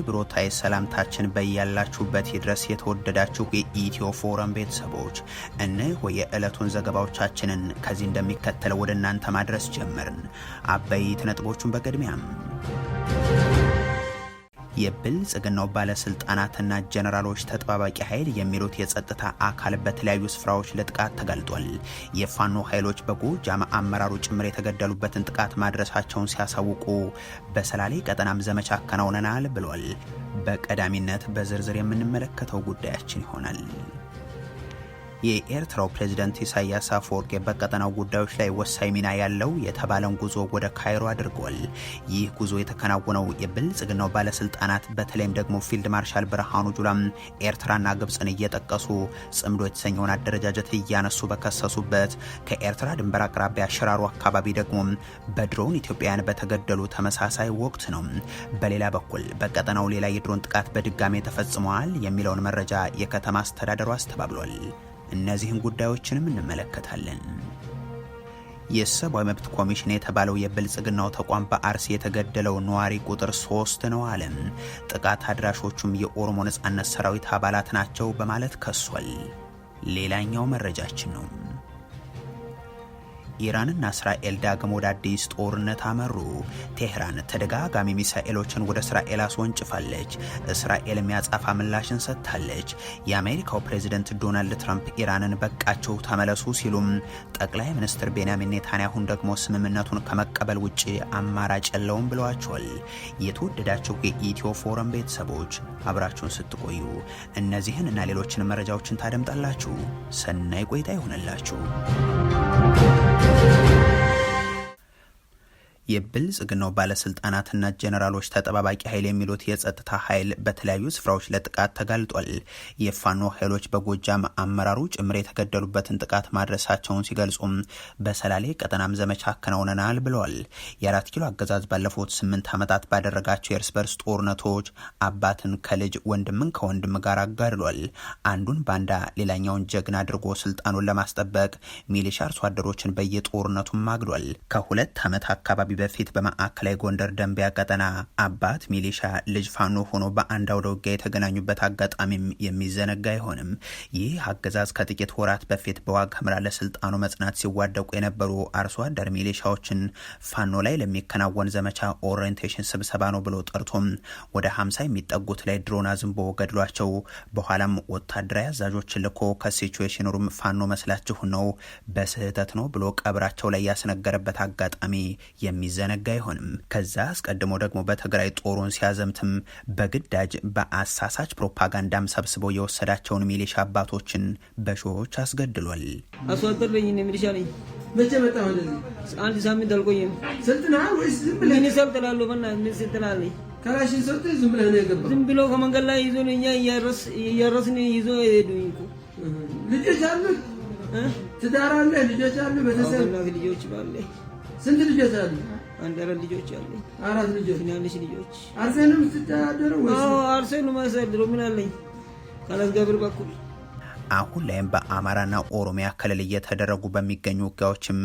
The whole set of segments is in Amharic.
አክብሮታዊ ሰላምታችን በያላችሁበት ይድረስ የተወደዳችሁ የኢትዮ ፎረም ቤተሰቦች እነሆ የዕለቱን ዘገባዎቻችንን ከዚህ እንደሚከተለው ወደ እናንተ ማድረስ ጀመርን። አበይት ነጥቦቹን በቅድሚያም የብልጽግናው ባለስልጣናትና ጀነራሎች ተጠባባቂ ኃይል የሚሉት የጸጥታ አካል በተለያዩ ስፍራዎች ለጥቃት ተጋልጧል። የፋኖ ኃይሎች በጎጃም አመራሩ ጭምር የተገደሉበትን ጥቃት ማድረሳቸውን ሲያሳውቁ በሰላሌ ቀጠናም ዘመቻ አከናውነናል ብሏል። በቀዳሚነት በዝርዝር የምንመለከተው ጉዳያችን ይሆናል። የኤርትራው ፕሬዝዳንት ኢሳያስ አፈወርቂ በቀጠናው ጉዳዮች ላይ ወሳኝ ሚና ያለው የተባለን ጉዞ ወደ ካይሮ አድርጓል። ይህ ጉዞ የተከናወነው የብልጽግናው ባለስልጣናት በተለይም ደግሞ ፊልድ ማርሻል ብርሃኑ ጁላም ኤርትራና ግብፅን እየጠቀሱ ጽምዶ የተሰኘውን አደረጃጀት እያነሱ በከሰሱበት ከኤርትራ ድንበር አቅራቢያ ሽራሮ አካባቢ ደግሞ በድሮን ኢትዮጵያውያን በተገደሉ ተመሳሳይ ወቅት ነው። በሌላ በኩል በቀጠናው ሌላ የድሮን ጥቃት በድጋሜ ተፈጽሟል የሚለውን መረጃ የከተማ አስተዳደሩ አስተባብሏል። እነዚህን ጉዳዮችንም እንመለከታለን። የሰብአዊ መብት ኮሚሽን የተባለው የብልጽግናው ተቋም በአርሲ የተገደለው ነዋሪ ቁጥር 3 ነው አለ። ጥቃት አድራሾቹም የኦሮሞ ነጻነት ሰራዊት አባላት ናቸው በማለት ከሷል። ሌላኛው መረጃችን ነው። ኢራንና እስራኤል ዳግም ወደ አዲስ ጦርነት አመሩ። ቴህራን ተደጋጋሚ ሚሳኤሎችን ወደ እስራኤል አስወንጭፋለች። እስራኤል የሚያጻፋ ምላሽን ሰጥታለች። የአሜሪካው ፕሬዝዳንት ዶናልድ ትራምፕ ኢራንን በቃቸው ተመለሱ ሲሉም፣ ጠቅላይ ሚኒስትር ቤንያሚን ኔታንያሁን ደግሞ ስምምነቱን ከመቀበል ውጭ አማራጭ የለውም ብለዋቸዋል። የተወደዳችሁ የኢትዮ ፎረም ቤተሰቦች አብራችሁን ስትቆዩ እነዚህን እና ሌሎችን መረጃዎችን ታደምጣላችሁ። ሰናይ ቆይታ ይሆንላችሁ። የብልጽግናው ባለስልጣናትና ጀነራሎች ተጠባባቂ ኃይል የሚሉት የጸጥታ ኃይል በተለያዩ ስፍራዎች ለጥቃት ተጋልጧል። የፋኖ ኃይሎች በጎጃም አመራሩ ጭምር የተገደሉበትን ጥቃት ማድረሳቸውን ሲገልጹም በሰላሌ ቀጠናም ዘመቻ አከናውነናል ብለዋል። የ4 ኪሎ አገዛዝ ባለፉት 8 ዓመታት ባደረጋቸው የእርስ በርስ ጦርነቶች አባትን ከልጅ ወንድምን ከወንድም ጋር አጋድሏል። አንዱን ባንዳ ሌላኛውን ጀግና አድርጎ ስልጣኑን ለማስጠበቅ ሚሊሻ አርሶ አደሮችን በየጦርነቱም ማግዷል። ከ2 ዓመት አካባቢ በፊት በማዕከላዊ ጎንደር ደንቢያ ቀጠና አባት ሚሊሻ ልጅ ፋኖ ሆኖ በአንድ አውደ ውጊያ የተገናኙበት አጋጣሚም የሚዘነጋ አይሆንም። ይህ አገዛዝ ከጥቂት ወራት በፊት በዋግ ኽምራ ለስልጣኑ መጽናት ሲዋደቁ የነበሩ አርሶ አደር ሚሊሻዎችን ፋኖ ላይ ለሚከናወን ዘመቻ ኦሪየንቴሽን ስብሰባ ነው ብሎ ጠርቶም ወደ 50 የሚጠጉት ላይ ድሮን አዝንቦ ገድሏቸው በኋላም ወታደራዊ አዛዦችን ልኮ ከሲቹዌሽን ሩም ፋኖ መስላችሁ ነው በስህተት ነው ብሎ ቀብራቸው ላይ ያስነገረበት አጋጣሚ የሚዘነጋ አይሆንም። ከዛ አስቀድሞ ደግሞ በትግራይ ጦሩን ሲያዘምትም በግዳጅ በአሳሳች ፕሮፓጋንዳም ሰብስበው የወሰዳቸውን ሚሊሻ አባቶችን በሺዎች አስገድሏል። አስወጥር ነኝ ሚሊሻ ነኝ። መቼ መጣ ማለት ነው? አንድ ሳምንት አልቆየም። ስልጥና ወይስ ዝም ብለህ? ምን ሰልጥናለሁ? ምን ስልጥናለህ? ከራሽን ሰልጥ ዝም ብለህ ነው የገባው? ዝም ብሎ ከመንገድ ላይ ይዞ ነው እኛ እያረስን ይዞ ሄዱኝ እኮ። ልጆች አሉ? ትዳር አለ? ልጆች አሉ? ቤተሰብ? ልጆች ባለ ስንት ልጆች አሉ? አንድ 4 ልጆች አሉ። 4 ልጆች? ትናንሽ ልጆች። አርሰንም ስትዳደረው ወይስ? አዎ አርሰንም ማሰድሮ ምን አለኝ ካላስ ገብር በኩል አሁን ላይም በአማራና ኦሮሚያ ክልል እየተደረጉ በሚገኙ ውጊያዎችም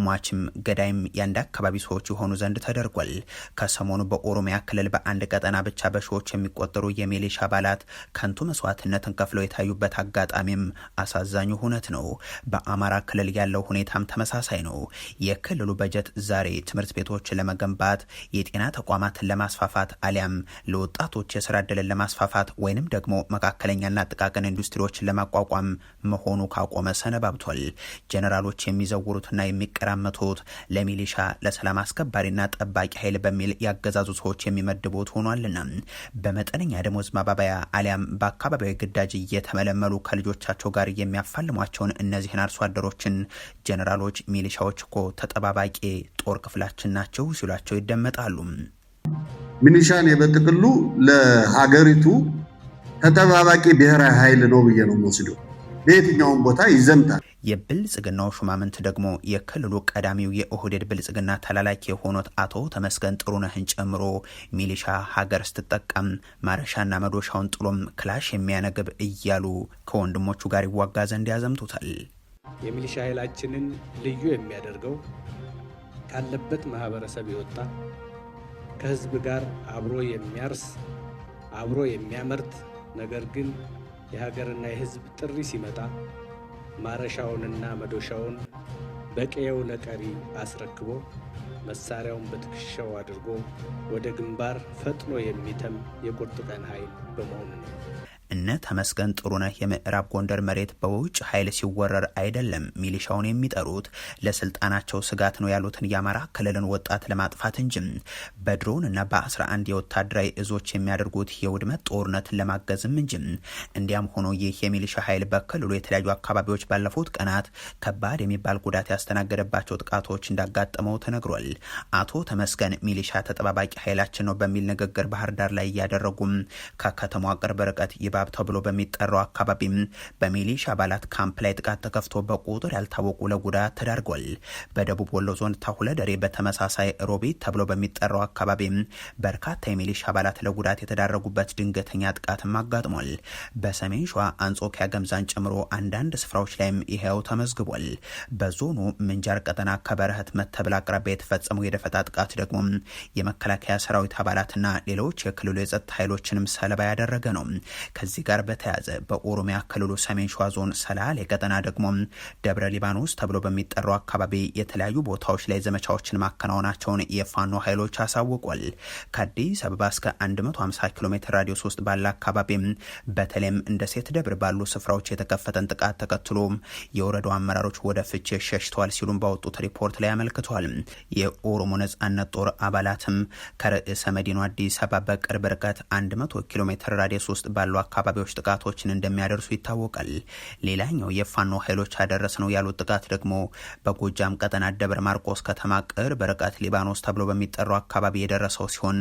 ሟችም ገዳይም የአንድ አካባቢ ሰዎች የሆኑ ዘንድ ተደርጓል። ከሰሞኑ በኦሮሚያ ክልል በአንድ ቀጠና ብቻ በሺዎች የሚቆጠሩ የሚሊሻ አባላት ከንቱ መስዋዕትነትን ከፍለው የታዩበት አጋጣሚም አሳዛኙ ሁነት ነው። በአማራ ክልል ያለው ሁኔታም ተመሳሳይ ነው። የክልሉ በጀት ዛሬ ትምህርት ቤቶችን ለመገንባት፣ የጤና ተቋማትን ለማስፋፋት አሊያም ለወጣቶች የስራ ዕድልን ለማስፋፋት ወይንም ደግሞ መካከለኛና ጥቃቅን ኢንዱስትሪዎችን ለማቋቋም መሆኑ ካቆመ ሰነባብቷል። ጀነራሎች የሚዘውሩትና የሚቀራመቱት ለሚሊሻ ለሰላም አስከባሪና ጠባቂ ኃይል በሚል ያገዛዙ ሰዎች የሚመድቡት ሆኗልና በመጠነኛ ደሞዝ ማባበያ አሊያም በአካባቢያዊ ግዳጅ እየተመለመሉ ከልጆቻቸው ጋር የሚያፋልሟቸውን እነዚህን አርሶ አደሮችን ጀነራሎች ሚሊሻዎች እኮ ተጠባባቂ ጦር ክፍላችን ናቸው ሲሏቸው ይደመጣሉ። ሚሊሻን በጥቅሉ ለሀገሪቱ ተጠባባቂ ብሔራዊ ኃይል ነው ብዬ ነው የምወስደው። በየትኛውም ቦታ ይዘምታል። የብልጽግናው ሹማምንት ደግሞ የክልሉ ቀዳሚው የኦህዴድ ብልጽግና ተላላኪ የሆኑት አቶ ተመስገን ጥሩነህን ጨምሮ ሚሊሻ ሀገር ስትጠቀም ማረሻና መዶሻውን ጥሎም ክላሽ የሚያነግብ እያሉ ከወንድሞቹ ጋር ይዋጋ ዘንድ ያዘምቱታል። የሚሊሻ ኃይላችንን ልዩ የሚያደርገው ካለበት ማህበረሰብ የወጣ ከህዝብ ጋር አብሮ የሚያርስ አብሮ የሚያመርት ነገር ግን የሀገርና የሕዝብ ጥሪ ሲመጣ ማረሻውንና መዶሻውን በቀየው ለቀሪ አስረክቦ መሳሪያውን በትከሻው አድርጎ ወደ ግንባር ፈጥኖ የሚተም የቁርጥ ቀን ኃይል በመሆኑ ነው። እነ ተመስገን ጥሩነህ የምዕራብ ጎንደር መሬት በውጭ ኃይል ሲወረር አይደለም ሚሊሻውን የሚጠሩት ለስልጣናቸው ስጋት ነው ያሉትን የአማራ ክልልን ወጣት ለማጥፋት እንጂ በድሮን እና በ11 የወታደራዊ እዞች የሚያደርጉት የውድመት ጦርነትን ለማገዝም እንጂ። እንዲያም ሆኖ ይህ የሚሊሻ ኃይል በክልሉ የተለያዩ አካባቢዎች ባለፉት ቀናት ከባድ የሚባል ጉዳት ያስተናገደባቸው ጥቃቶች እንዳጋጠመው ተነግሯል። አቶ ተመስገን ሚሊሻ ተጠባባቂ ኃይላችን ነው በሚል ንግግር ባህር ዳር ላይ እያደረጉም ከከተማዋ ቅርብ ርቀት ይባብ ተብሎ በሚጠራው አካባቢም በሚሊሻ አባላት ካምፕ ላይ ጥቃት ተከፍቶ በቁጥር ያልታወቁ ለጉዳት ተዳርጓል። በደቡብ ወሎ ዞን ታሁለደሬ በተመሳሳይ ሮቢት ተብሎ በሚጠራው አካባቢም በርካታ የሚሊሻ አባላት ለጉዳት የተዳረጉበት ድንገተኛ ጥቃትም አጋጥሟል። በሰሜን ሸዋ አንጾኪያ ገምዛን ጨምሮ አንዳንድ ስፍራዎች ላይም ይሄው ተመዝግቧል። በዞኑ ምንጃር ቀጠና ከበረህት መተብል አቅራቢያ የተፈጸመው የደፈጣ ጥቃት ደግሞ የመከላከያ ሰራዊት አባላትና ሌሎች የክልሉ የጸጥታ ኃይሎችንም ሰለባ ያደረገ ነው። ከዚህ ጋር በተያያዘ በኦሮሚያ ክልሉ ሰሜን ሸዋ ዞን ሰላሌ ቀጠና ደግሞ ደብረ ሊባኖስ ተብሎ በሚጠራው አካባቢ የተለያዩ ቦታዎች ላይ ዘመቻዎችን ማከናወናቸውን የፋኖ ኃይሎች አሳውቋል። ከአዲስ አበባ እስከ 150 ኪሎ ሜትር ራዲየስ ውስጥ ባለ አካባቢ በተለይም እንደ ሴት ደብር ባሉ ስፍራዎች የተከፈተን ጥቃት ተከትሎ የወረዳው አመራሮች ወደ ፍቼ ሸሽተዋል ሲሉም ባወጡት ሪፖርት ላይ አመልክተዋል። የኦሮሞ ነጻነት ጦር አባላትም ከርዕሰ መዲናው አዲስ አበባ በቅርብ ርቀት 100 ኪሎ ሜትር ራዲየስ ውስጥ ባሉ አካባቢዎች ጥቃቶችን እንደሚያደርሱ ይታወቃል። ሌላኛው የፋኖ ኃይሎች አደረስ ነው ያሉት ጥቃት ደግሞ በጎጃም ቀጠና ደብረ ማርቆስ ከተማ ቅርብ ርቀት ሊባኖስ ተብሎ በሚጠራው አካባቢ የደረሰው ሲሆን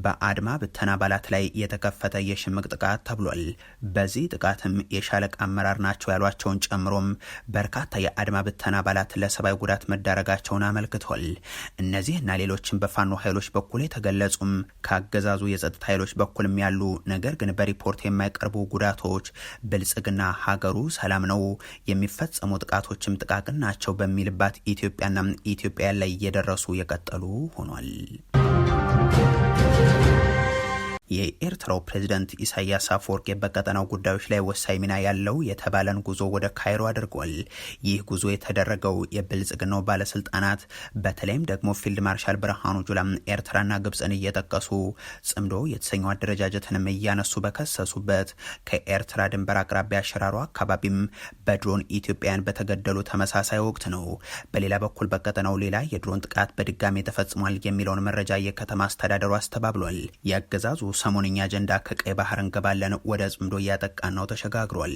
በአድማ ብተና አባላት ላይ የተከፈተ የሽምቅ ጥቃት ተብሏል። በዚህ ጥቃትም የሻለቃ አመራር ናቸው ያሏቸውን ጨምሮም በርካታ የአድማ ብተና አባላት ለሰብአዊ ጉዳት መዳረጋቸውን አመልክቷል። እነዚህና ሌሎችም በፋኖ ኃይሎች በኩል የተገለጹም ከአገዛዙ የጸጥታ ኃይሎች በኩልም ያሉ ነገር ግን በሪፖርት የማይቀርቡ ጉዳቶች ብልጽግና ሀገሩ ሰላም ነው የሚፈጸሙ ጥቃቶችም ጥቃቅን ናቸው በሚልባት ኢትዮጵያና ኢትዮጵያ ላይ እየደረሱ የቀጠሉ ሆኗል። የኤርትራው ፕሬዝዳንት ኢሳያስ አፈወርቂ በቀጠናው ጉዳዮች ላይ ወሳኝ ሚና ያለው የተባለን ጉዞ ወደ ካይሮ አድርጓል። ይህ ጉዞ የተደረገው የብልጽግናው ባለስልጣናት በተለይም ደግሞ ፊልድ ማርሻል ብርሃኑ ጁላ ኤርትራና ግብፅን እየጠቀሱ ጽምዶ የተሰኘው አደረጃጀትንም እያነሱ በከሰሱበት ከኤርትራ ድንበር አቅራቢያ ሽራሮ አካባቢም በድሮን ኢትዮጵያን በተገደሉ ተመሳሳይ ወቅት ነው። በሌላ በኩል በቀጠናው ሌላ የድሮን ጥቃት በድጋሚ ተፈጽሟል የሚለውን መረጃ የከተማ አስተዳደሩ አስተባብሏል። የአገዛዙ ሰሞንኛ አጀንዳ ከቀይ ባህር እንገባለን ወደ ጽምዶ እያጠቃን ነው ተሸጋግሯል።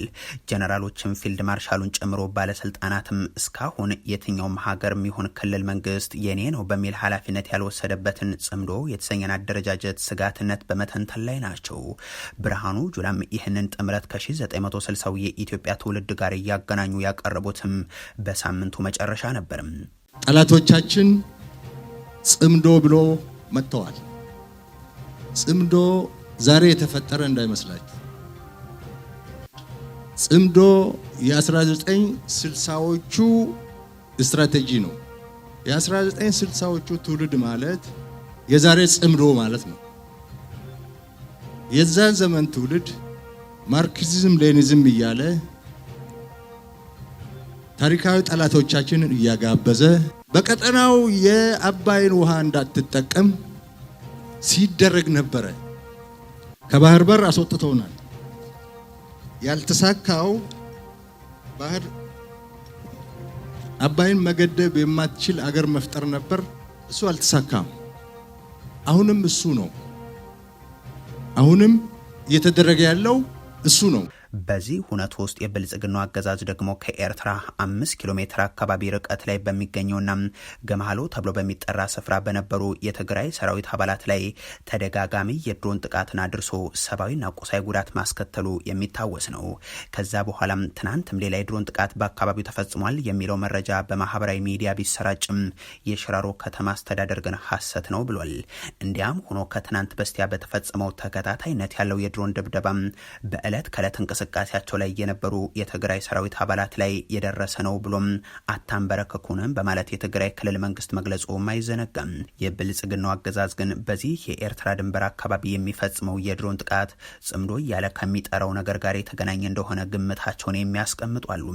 ጀነራሎችም ፊልድ ማርሻሉን ጨምሮ ባለስልጣናትም እስካሁን የትኛውም ሀገርም ይሁን ክልል መንግስት የኔ ነው በሚል ኃላፊነት ያልወሰደበትን ጽምዶ የተሰኘን አደረጃጀት ስጋትነት በመተንተን ላይ ናቸው። ብርሃኑ ጁላም ይህንን ጥምረት ከ1960 የኢትዮጵያ ትውልድ ጋር እያገናኙ ያቀረቡትም በሳምንቱ መጨረሻ ነበርም። ጠላቶቻችን ጽምዶ ብሎ መጥተዋል። ጽምዶ ዛሬ የተፈጠረ እንዳይመስላችሁ። ጽምዶ የ1960ዎቹ ስትራቴጂ ነው። የ1960ዎቹ ትውልድ ማለት የዛሬ ጽምዶ ማለት ነው። የዛን ዘመን ትውልድ ማርክሲዝም ሌኒዝም እያለ ታሪካዊ ጠላቶቻችንን እያጋበዘ በቀጠናው የአባይን ውሃ እንዳትጠቀም ሲደረግ ነበረ። ከባህር በር አስወጥተውናል። ያልተሳካው ባህር አባይን መገደብ የማትችል አገር መፍጠር ነበር። እሱ አልተሳካም። አሁንም እሱ ነው። አሁንም እየተደረገ ያለው እሱ ነው። በዚህ ሁነት ውስጥ የብልጽግናው አገዛዝ ደግሞ ከኤርትራ 5 ኪሎ ሜትር አካባቢ ርቀት ላይ በሚገኘውና ገማሎ ተብሎ በሚጠራ ስፍራ በነበሩ የትግራይ ሰራዊት አባላት ላይ ተደጋጋሚ የድሮን ጥቃትን አድርሶ ሰብአዊና ቁሳዊ ጉዳት ማስከተሉ የሚታወስ ነው። ከዛ በኋላም ትናንትም ሌላ የድሮን ጥቃት በአካባቢው ተፈጽሟል የሚለው መረጃ በማህበራዊ ሚዲያ ቢሰራጭም የሽራሮ ከተማ አስተዳደር ግን ሐሰት ነው ብሏል። እንዲያም ሆኖ ከትናንት በስቲያ በተፈጸመው ተከታታይነት ያለው የድሮን ድብደባ በዕለት ከዕለት በእንቅስቃሴያቸው ላይ የነበሩ የትግራይ ሰራዊት አባላት ላይ የደረሰ ነው ብሎም አታንበረክኩንም በማለት የትግራይ ክልል መንግስት መግለጹም አይዘነጋም። የብልጽግናው አገዛዝ ግን በዚህ የኤርትራ ድንበር አካባቢ የሚፈጽመው የድሮን ጥቃት ጽምዶ እያለ ከሚጠራው ነገር ጋር የተገናኘ እንደሆነ ግምታቸውን የሚያስቀምጡ አሉ።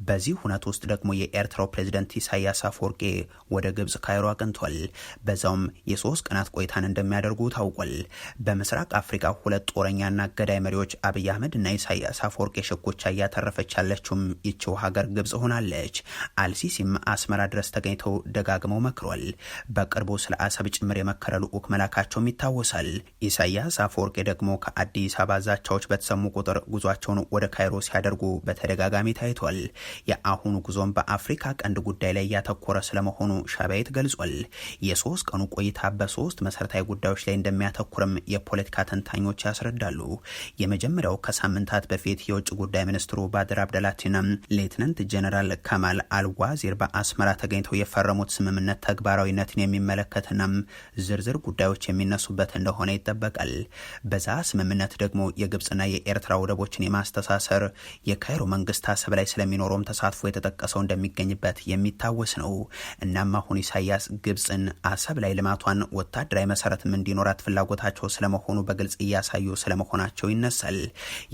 በዚህ ሁነት ውስጥ ደግሞ የኤርትራው ፕሬዝዳንት ኢሳያስ አፈወርቂ ወደ ግብጽ ካይሮ አቅንቷል። በዛውም የ3 ቀናት ቆይታን እንደሚያደርጉ ታውቋል። በምስራቅ አፍሪካ ሁለት ጦረኛና ገዳይ መሪዎች አብይ አህመድ እና ኢሳያስ አፈወርቂ ሽኩቻ እያተረፈች ያለችውም ይቺው ሀገር ግብጽ ሆናለች። አልሲሲም አስመራ ድረስ ተገኝተው ደጋግመው መክሯል። በቅርቡ ስለ አሰብ ጭምር የመከረ ልዑክ መላካቸውም ይታወሳል። ኢሳያስ አፈወርቂ ደግሞ ከአዲስ አበባ ዛቻዎች በተሰሙ ቁጥር ጉዟቸውን ወደ ካይሮ ሲያደርጉ በተደጋጋሚ ታይቷል። የአሁኑ ጉዞም በአፍሪካ ቀንድ ጉዳይ ላይ ያተኮረ ስለመሆኑ ሻዕቢያ ገልጿል። የ3 ቀኑ ቆይታ በ3 መሰረታዊ ጉዳዮች ላይ እንደሚያተኩርም የፖለቲካ ተንታኞች ያስረዳሉ። የመጀመሪያው ከሳምንታት በፊት የውጭ ጉዳይ ሚኒስትሩ ባድር አብደላቲና ሌትናንት ጀነራል ከማል አልዋዚር በአስመራ ተገኝተው የፈረሙት ስምምነት ተግባራዊነትን የሚመለከትና ዝርዝር ጉዳዮች የሚነሱበት እንደሆነ ይጠበቃል። በዛ ስምምነት ደግሞ የግብጽና የኤርትራ ወደቦችን የማስተሳሰር የካይሮ መንግስት አሰብ ላይ ስለሚኖረውም ተሳትፎ የተጠቀሰው እንደሚገኝበት የሚታወስ ነው። እናም አሁን ኢሳያስ ግብጽን አሰብ ላይ ልማቷን ወታደራዊ መሰረትም እንዲኖራት ፍላጎታቸው ስለመሆኑ በግልጽ እያሳዩ ስለመሆናቸው ይነሳል።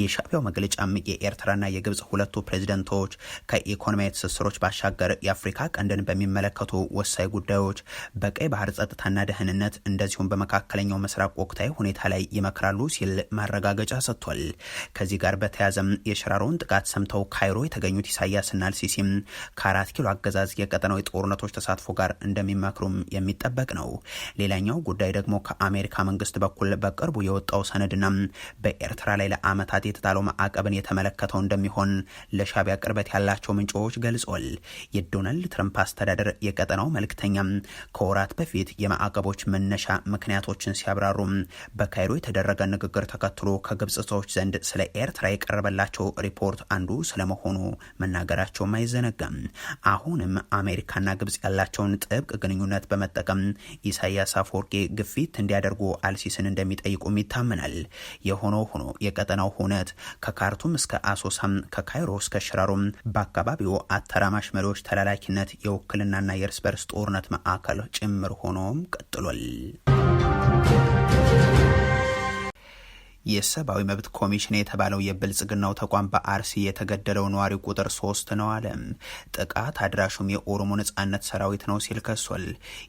የሻዕቢያው መግለጫም የኤርትራና የግብጽ ሁለቱ ፕሬዝደንቶች ከኢኮኖሚያዊ ትስስሮች ባሻገር የአፍሪካ ቀንድን በሚመለከቱ ወሳኝ ጉዳዮች፣ በቀይ ባህር ጸጥታና ደህንነት እንደዚሁም በመካከለኛው ምስራቅ ወቅታዊ ሁኔታ ላይ ይመክራሉ ሲል ማረጋገጫ ሰጥቷል። ከዚህ ጋር በተያያዘም የሽራሮን ጥቃት ሰምተው ካይሮ የተገኙት ኢሳያስና አልሲሲም ከ4 ኪሎ አገዛዝ የቀጠናዊ ጦርነቶች ተሳትፎ ጋር እንደሚመክሩም የሚጠበቅ ነው። ሌላኛው ጉዳይ ደግሞ ከአሜሪካ መንግስት በኩል በቅርቡ የወጣው ሰነድና በኤርትራ ላይ ለአመታት የተጣለው ማዕቀብን የተመለከተው እንደሚሆን ለሻዕቢያ ቅርበት ያላቸው ምንጮች ገልጿል። የዶናልድ ትራምፕ አስተዳደር የቀጠናው መልክተኛ ከወራት በፊት የማዕቀቦች መነሻ ምክንያቶችን ሲያብራሩ በካይሮ የተደረገ ንግግር ተከትሎ ከግብጽ ሰዎች ዘንድ ስለ ኤርትራ የቀረበላቸው ሪፖርት አንዱ ስለመሆኑ መናገራቸውም አይዘነጋም። አሁንም አሜሪካና ግብጽ ያላቸውን ጥብቅ ግንኙነት በመጠቀም ኢሳያስ አፈወርቂ ግፊት እንዲያደርጉ አልሲስን እንደሚጠይቁም ይታመናል። የሆነው ሆኖ የቀጠናው ሁነት ከካርቱም እስከ አሶሳም ከካይሮ እስከ ሽራሮም በአካባቢው አተራማሽ መሪዎች ተላላኪነት የውክልናና የእርስ በርስ ጦርነት ማዕከል ጭምር ሆኖም ቀጥሏል። የሰብአዊ መብት ኮሚሽን የተባለው የብልጽግናው ተቋም በአርሲ የተገደለው ነዋሪ ቁጥር 3 ነው አለ። ጥቃት አድራሹም የኦሮሞ ነጻነት ሰራዊት ነው ሲል ከሷል።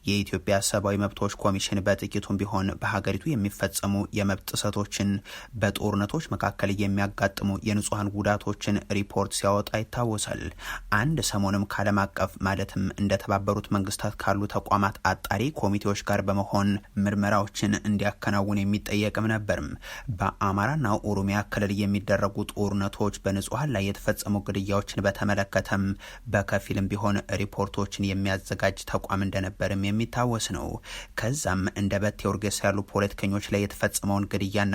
የኢትዮጵያ ሰብአዊ መብቶች ኮሚሽን በጥቂቱም ቢሆን በሀገሪቱ የሚፈጸሙ የመብት ጥሰቶችን፣ በጦርነቶች መካከል የሚያጋጥሙ የንጹሃን ጉዳቶችን ሪፖርት ሲያወጣ ይታወሳል። አንድ ሰሞንም ከዓለም አቀፍ ማለትም እንደተባበሩት መንግስታት ካሉ ተቋማት አጣሪ ኮሚቴዎች ጋር በመሆን ምርመራዎችን እንዲያከናውን የሚጠየቅም ነበርም። በአማራና ኦሮሚያ ክልል የሚደረጉ ጦርነቶች፣ በንጹሃን ላይ የተፈጸሙ ግድያዎችን በተመለከተም በከፊልም ቢሆን ሪፖርቶችን የሚያዘጋጅ ተቋም እንደነበርም የሚታወስ ነው። ከዛም እንደ በቴ ኦርጌሳ ያሉ ፖለቲከኞች ላይ የተፈጸመውን ግድያና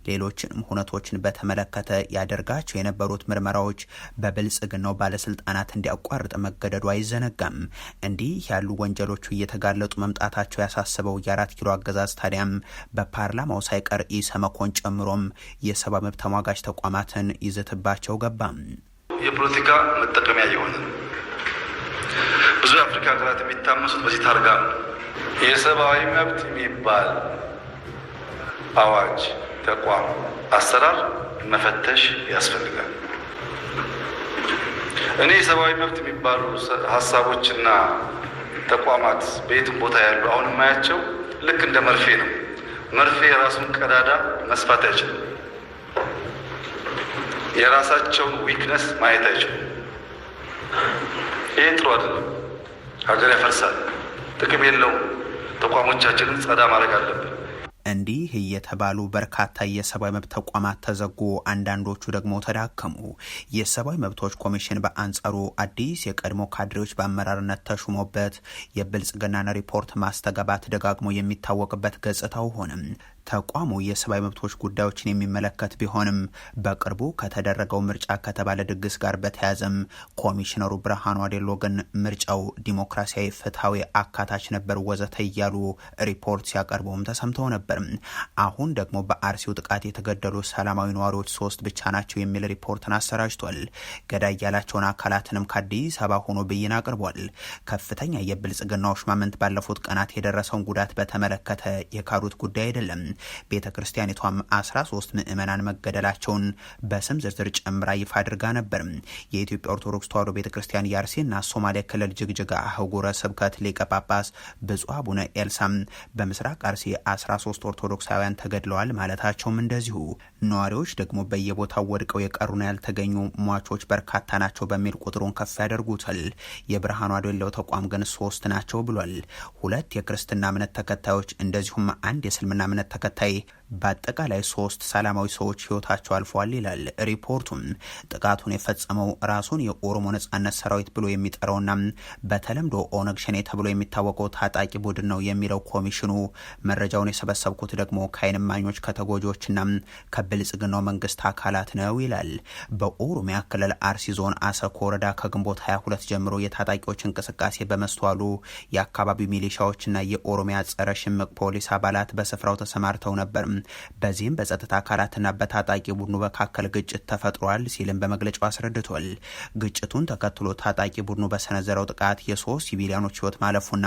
ሌሎችንም ሁነቶችን በተመለከተ ያደርጋቸው የነበሩት ምርመራዎች በብልጽግናው ባለስልጣናት እንዲያቋርጥ መገደዱ አይዘነጋም። እንዲህ ያሉ ወንጀሎቹ እየተጋለጡ መምጣታቸው ያሳስበው የ4 ኪሎ አገዛዝ ታዲያም በፓርላማው ሳይቀር ኢሰመኮን ጨምሮም የሰብአዊ መብት ተሟጋች ተቋማትን ይዘትባቸው ገባ። የፖለቲካ መጠቀሚያ የሆነ ብዙ የአፍሪካ ሀገራት የሚታመሱት በዚህ ታርጋ ነው። የሰብአዊ መብት የሚባል አዋጅ፣ ተቋም፣ አሰራር መፈተሽ ያስፈልጋል። እኔ የሰብአዊ መብት የሚባሉ ሀሳቦችና ተቋማት በየትም ቦታ ያሉ አሁን የማያቸው ልክ እንደ መርፌ ነው። መርፌ የራሱን ቀዳዳ መስፋት አይችልም። የራሳቸውን ዊክነስ ማየት አይችልም። ይህ ጥሩ አይደለም። ሀገር ያፈርሳል፣ ጥቅም የለውም። ተቋሞቻችንን ጸዳ ማድረግ አለብን። እንዲህ እየተባሉ በርካታ የሰብአዊ መብት ተቋማት ተዘጉ፣ አንዳንዶቹ ደግሞ ተዳከሙ። የሰብአዊ መብቶች ኮሚሽን በአንጻሩ አዲስ የቀድሞ ካድሬዎች በአመራርነት ተሹሞበት የብልጽግናን ሪፖርት ማስተጋባት ደጋግሞ የሚታወቅበት ገጽታው ሆነ። ተቋሙ የሰብአዊ መብቶች ጉዳዮችን የሚመለከት ቢሆንም በቅርቡ ከተደረገው ምርጫ ከተባለ ድግስ ጋር በተያያዘም ኮሚሽነሩ ብርሃኑ አዴሎ ግን ምርጫው ዲሞክራሲያዊ፣ ፍትሐዊ፣ አካታች ነበር ወዘተ እያሉ ሪፖርት ሲያቀርቡም ተሰምተው ነበር። አሁን ደግሞ በአርሲው ጥቃት የተገደሉ ሰላማዊ ነዋሪዎች 3 ብቻ ናቸው የሚል ሪፖርትን አሰራጅቷል። ገዳይ ያላቸውን አካላትንም ከአዲስ አበባ ሆኖ ብይን አቅርቧል። ከፍተኛ የብልጽግናው ሹማምንት ባለፉት ቀናት የደረሰውን ጉዳት በተመለከተ የካዱት ጉዳይ አይደለም። ቤተ ክርስቲያኒቷም 13 ምዕመናን መገደላቸውን በስም ዝርዝር ጨምራ ይፋ አድርጋ ነበር። የኢትዮጵያ ኦርቶዶክስ ተዋሕዶ ቤተ ክርስቲያን የአርሲና ሶማሌ ክልል ጅግጅጋ አህጉረ ስብከት ሊቀ ጳጳስ ብፁዕ አቡነ ኤልሳም በምስራቅ አርሲ 13 ኦርቶዶክሳውያን ተገድለዋል ማለታቸውም እንደዚሁ። ነዋሪዎች ደግሞ በየቦታው ወድቀው የቀሩና ያልተገኙ ሟቾች በርካታ ናቸው በሚል ቁጥሩን ከፍ ያደርጉታል። የብርሃኑ አዴሎ ተቋም ግን 3 ናቸው ብሏል። 2 የክርስትና እምነት ተከታዮች እንደዚሁም 1 የእስልምና እምነት ተከታይ በአጠቃላይ 3 ሰላማዊ ሰዎች ህይወታቸው አልፈዋል ይላል ሪፖርቱም። ጥቃቱን የፈጸመው ራሱን የኦሮሞ ነጻነት ሰራዊት ብሎ የሚጠራውና በተለምዶ ኦነግ ሸኔ ተብሎ የሚታወቀው ታጣቂ ቡድን ነው የሚለው ኮሚሽኑ መረጃውን የሰበሰብኩት ደግሞ ከዓይን እማኞች ከተጎጂዎችና ከብልጽግናው መንግስት አካላት ነው ይላል። በኦሮሚያ ክልል አርሲ ዞን አሰኮ ወረዳ ከግንቦት 22 ጀምሮ የታጣቂዎች እንቅስቃሴ በመስተዋሉ የአካባቢው ሚሊሻዎችና የኦሮሚያ ጸረ ሽምቅ ፖሊስ አባላት በስፍራው ተሰማርተው ነበር። በዚህም በጸጥታ አካላትና በታጣቂ ቡድኑ መካከል ግጭት ተፈጥሯል ሲልም በመግለጫው አስረድቷል። ግጭቱን ተከትሎ ታጣቂ ቡድኑ በሰነዘረው ጥቃት የ3 ሲቪሊያኖች ህይወት ማለፉና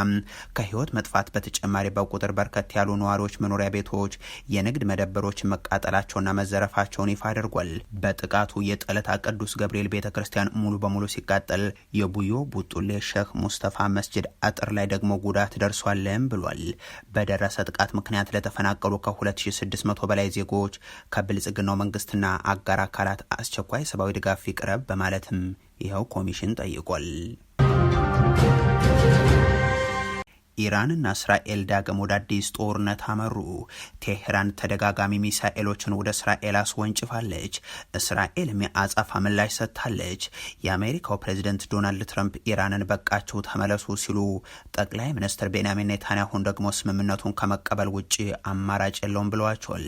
ከህይወት መጥፋት በተጨማሪ በቁጥር በርከት ያሉ ነዋሪዎች መኖሪያ ቤቶች፣ የንግድ መደብሮች መቃጠላቸውና መዘረፋቸውን ይፋ አድርጓል። በጥቃቱ የጠለታ ቅዱስ ገብርኤል ቤተክርስቲያን ሙሉ በሙሉ ሲቃጠል የቡዮ ቡጡሌ ሼህ ሙስጠፋ መስጂድ አጥር ላይ ደግሞ ጉዳት ደርሷልም ብሏል። በደረሰ ጥቃት ምክንያት ለተፈናቀሉ ከ2600 በላይ ዜጎች ከብልጽግናው መንግስትና አጋር አካላት አስቸኳይ ሰብአዊ ድጋፍ ይቅረብ በማለትም ይኸው ኮሚሽን ጠይቋል። ኢራንና እስራኤል ዳግም ወደ አዲስ ጦርነት አመሩ። ቴህራን ተደጋጋሚ ሚሳኤሎችን ወደ እስራኤል አስወንጭፋለች። እስራኤልም የአጸፋ ምላሽ ሰጥታለች። የአሜሪካው ፕሬዚደንት ዶናልድ ትራምፕ ኢራንን በቃቸው ተመለሱ ሲሉ፣ ጠቅላይ ሚኒስትር ቤንያሚን ኔታንያሁን ደግሞ ስምምነቱን ከመቀበል ውጭ አማራጭ የለውም ብለዋቸዋል።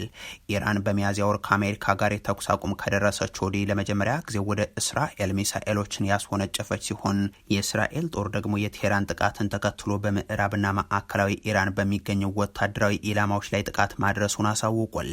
ኢራን በሚያዝያ ወር ከአሜሪካ ጋር የተኩስ አቁም ከደረሰች ወዲህ ለመጀመሪያ ጊዜ ወደ እስራኤል ሚሳኤሎችን ያስወነጨፈች ሲሆን የእስራኤል ጦር ደግሞ የቴህራን ጥቃትን ተከትሎ በምዕራብ ና ማዕከላዊ ኢራን በሚገኙ ወታደራዊ ኢላማዎች ላይ ጥቃት ማድረሱን አሳውቋል።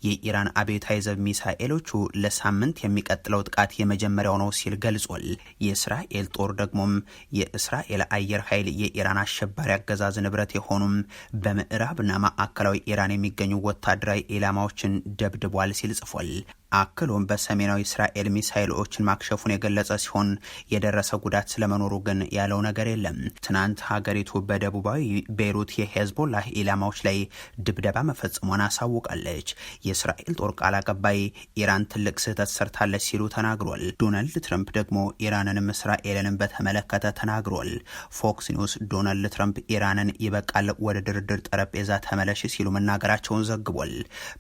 የኢራን አብዮታዊ ዘብ ሚሳኤሎቹ ለሳምንት የሚቀጥለው ጥቃት የመጀመሪያው ነው ሲል ገልጿል። የእስራኤል ጦር ደግሞም የእስራኤል አየር ኃይል የኢራን አሸባሪ አገዛዝ ንብረት የሆኑም በምዕራብና ማዕከላዊ ኢራን የሚገኙ ወታደራዊ ኢላማዎችን ደብድቧል ሲል ጽፏል። አክሎም በሰሜናዊ እስራኤል ሚሳኤሎችን ማክሸፉን የገለጸ ሲሆን የደረሰ ጉዳት ስለመኖሩ ግን ያለው ነገር የለም። ትናንት ሀገሪቱ በደቡባዊ ቤይሩት የሄዝቦላህ ኢላማዎች ላይ ድብደባ መፈጸሟን አሳውቃለች። የእስራኤል ጦር ቃል አቀባይ ኢራን ትልቅ ስህተት ሰርታለች ሲሉ ተናግሯል። ዶናልድ ትራምፕ ደግሞ ኢራንንም እስራኤልንም በተመለከተ ተናግሯል። ፎክስ ኒውስ ዶናልድ ትራምፕ ኢራንን ይበቃል፣ ወደ ድርድር ጠረጴዛ ተመለሽ ሲሉ መናገራቸውን ዘግቧል።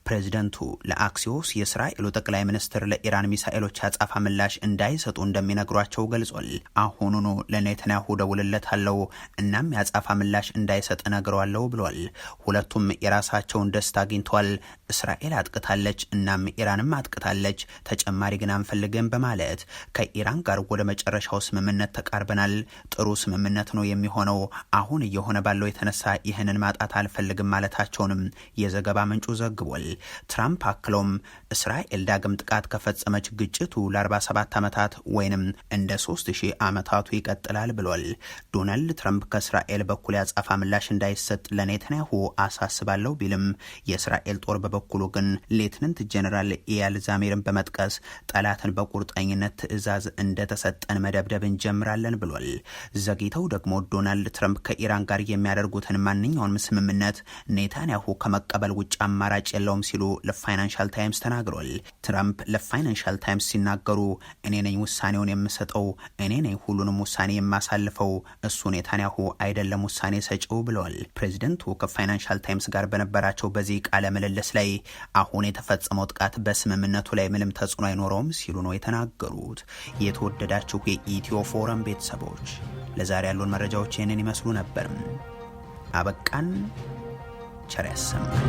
ፕሬዚደንቱ ለአክሲዮስ የእስራኤሉ ጠቅላይ ሚኒስትር ለኢራን ሚሳኤሎች አጻፋ ምላሽ እንዳይሰጡ እንደሚነግሯቸው ገልጿል። አሁኑኑ ለኔታንያሁ ደውልለታለሁ፣ እናም ያጻፋ ምላሽ እንዳይሰጥ ነግረዋለሁ ብሏል። ሁለቱም የራሳቸውን ደስታ አግኝተዋል። እስራኤል አጥቅታለች፣ እናም ኢራንም አጥቅታለች፣ ተጨማሪ ግን አንፈልግም በማለት ከኢራን ጋር ወደ መጨረሻው ስምምነት ተቃርበናል። ጥሩ ስምምነት ነው የሚሆነው። አሁን እየሆነ ባለው የተነሳ ይህንን ማጣት አልፈልግም ማለታቸውንም የዘገባ ምንጩ ዘግቧል። ትራምፕ አክለውም እስራኤል ዳግም ጥቃት ከፈጸመች ግጭቱ ለ47 ዓመታት ወይንም እንደ 3000 ዓመታቱ ይቀጥላል ብሏል። ዶናልድ ትራምፕ ከእስራኤል በኩል ያጻፋ ምላሽ እንዳይሰጥ ለኔታንያሁ አሳስባለሁ ቢልም የእስራኤል ጦር በበኩሉ ግን ሌትናንት ጄኔራል ኢያል ዛሚርን በመጥቀስ ጠላትን በቁርጠኝነት ትዕዛዝ እንደተሰጠን መደብደብ እንጀምራለን ብሏል። ዘግይተው ደግሞ ዶናልድ ትራምፕ ከኢራን ጋር የሚያደርጉትን ማንኛውንም ስምምነት ኔታንያሁ ከመቀበል ውጭ አማራጭ የለውም ሲሉ ለፋይናንሻል ታይምስ ተናግሯል። ትራምፕ ለፋይናንሻል ታይምስ ሲናገሩ እኔ ነኝ ውሳኔውን የምሰጠው፣ እኔ ነኝ ሁሉንም ውሳኔ የማሳልፈው፣ እሱ ኔታንያሁ አይደለም ውሳኔ ሰጪው ብለዋል። ፕሬዚደንቱ ከፋይናንሻል ታይምስ ጋር በነበራቸው በዚህ ቃለ ምልልስ ላይ አሁን የተፈጸመው ጥቃት በስምምነቱ ላይ ምንም ተጽዕኖ አይኖረውም ሲሉ ነው የተናገሩት። የተወደዳችሁ የኢትዮ ፎረም ቤተሰቦች ለዛሬ ያሉን መረጃዎች ይህንን ይመስሉ ነበር። አበቃን። ቸር ያሰማን።